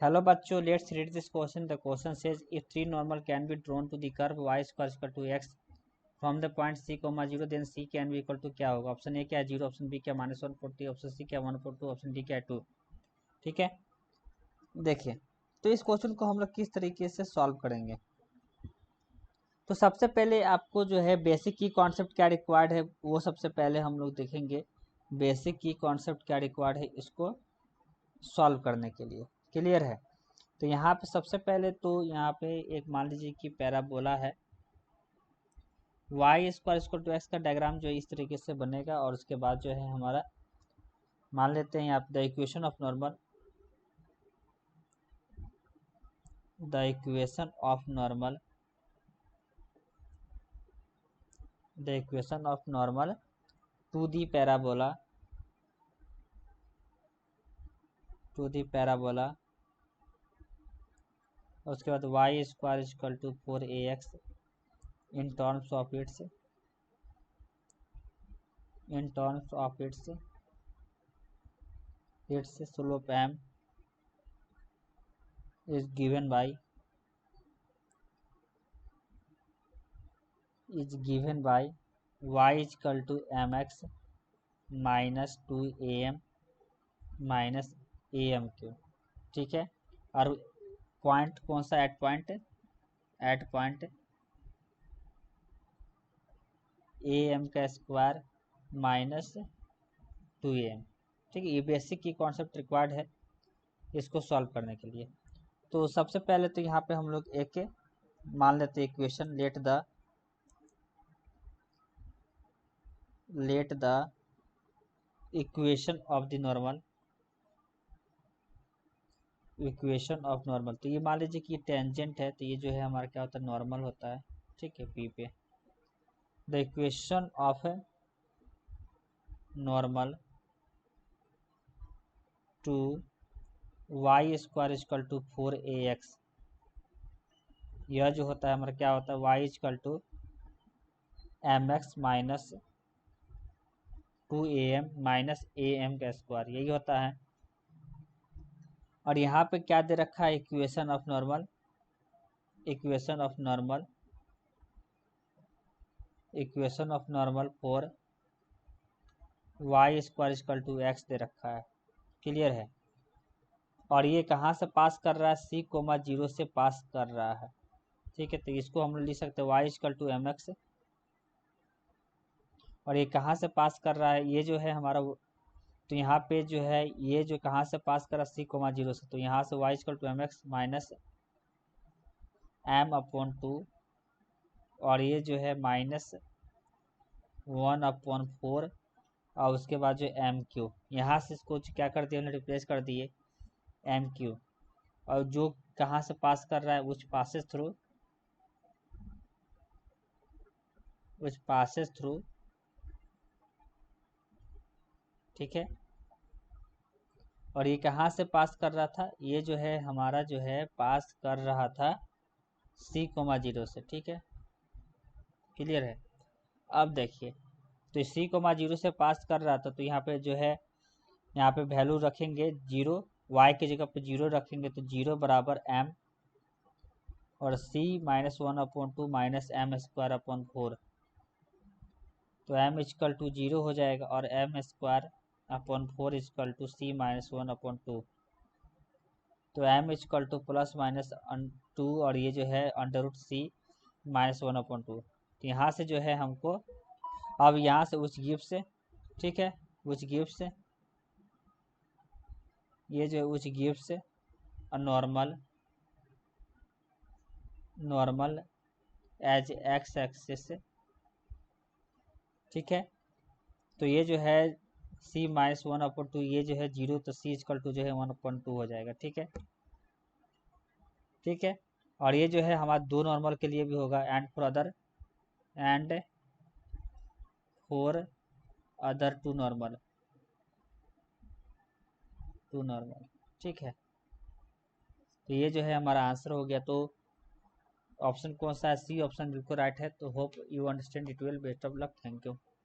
Hello बच्चों, let's read this question. The question says if three normal can be drawn to the curve y square equal to x from the point c, 0 then c can be equal to क्या होगा. Option A क्या है 0, option B क्या -140, option C क्या 1/2, option D क्या 2. ठीक है, देखिए तो इस क्वेश्चन को हम लोग किस तरीके से सॉल्व करेंगे. तो सबसे पहले आपको जो है बेसिक की कॉन्सेप्ट क्या रिक्वायर्ड है वो सबसे पहले हम लोग देखेंगे. बेसिक की कॉन्सेप्ट क्या रिक्वायर्ड है इसको सॉल्व करने के लिए. क्लियर है. तो यहाँ पे सबसे पहले तो यहाँ पे एक मान लीजिए कि पैराबोला है. y square equal to x का डायग्राम जो है इस तरीके से बनेगा. और उसके बाद जो है हमारा मान लेते हैं यहाँ पे the equation of normal, the equation of normal, the equation of normal to the parabola, to the parabola. उसके बाद y square equal to 4ax in terms of its slope m is given by y equal to mx minus 2am minus am Q. ठीक है, और point कौन सा, eight point am का square minus 2am. ठीक है, ये बेसिक की कॉन्सेप्ट रिक्वायर्ड है इसको सॉल्व करने के लिए. तो सबसे पहले तो यहाँ पे हम लोग एक मान लेते हैं equation, let the equation of the normal, equation of normal. तो ये मान लीजिए कि टेंजेंट है, तो ये जो है हमारा क्या होता है नॉर्मल होता है. ठीक है, पी पे the equation of normal to y square equal to 4ax. यह जो होता है हमारा क्या होता है y equal to mx minus 2am minus am का स्क्वायर, यही होता है. और यहाँ पे क्या दे रखा है equation of normal, equation of normal for y square equal to x दे रखा है. क्लियर है. और ये कहाँ से पास कर रहा है, c, 0 से पास कर रहा है. ठीक है, तो इसको हम लिख सकते हैं y इक्वल टू mx. और ये कहाँ से पास कर रहा है, ये जो है हमारा, तो यहाँ पे जो है ये जो कहाँ से पास कर रहा है c, 0 से, तो यहाँ से y equal to mx minus m/2. और ये जो है माइनस 1/4. और उसके बाद जो m3, यहाँ से इसको क्या कर दिया, हमने रिप्लेस कर दिए m3. और जो कहाँ से पास कर रहा है which passes through. ठीक है, और ये कहाँ से पास कर रहा था, ये जो है हमारा जो है पास कर रहा था c, 0 से. ठीक है, क्लियर है. अब देखिए तो c, 0 से पास कर रहा था, तो यहाँ पे जो है यहाँ पे वैल्यू रखेंगे 0, y की जगह पे 0 रखेंगे, तो 0 बराबर m और c minus 1/2 minus m square upon 4. तो m इक्वल टू 0 हो जाएगा और m square upon 4 equal to c minus 1/2. तो m equal to plus minus 2 और ये जो है √c माइनस 1/2. तो यहाँ से जो है हमको अब यहाँ से उस गिफ्ट से, ठीक है, उस गिफ्ट से ये जो है उस गिफ्ट से नॉर्मल एज एक्स एक्सिस से. ठीक है, तो ये जो है c माइनस 1/2, ये जो है 0, तो c इक्वल टू जो है 1/2 हो जाएगा. ठीक है, ठीक है. और ये जो है हमारा दो नॉर्मल के लिए भी होगा, and for other two normal. ठीक है, तो ये जो है हमारा आंसर हो गया. तो ऑप्शन कौन सा है, सी ऑप्शन बिल्कुल राइट है. तो hope you understand it well. Best of luck. Thank you.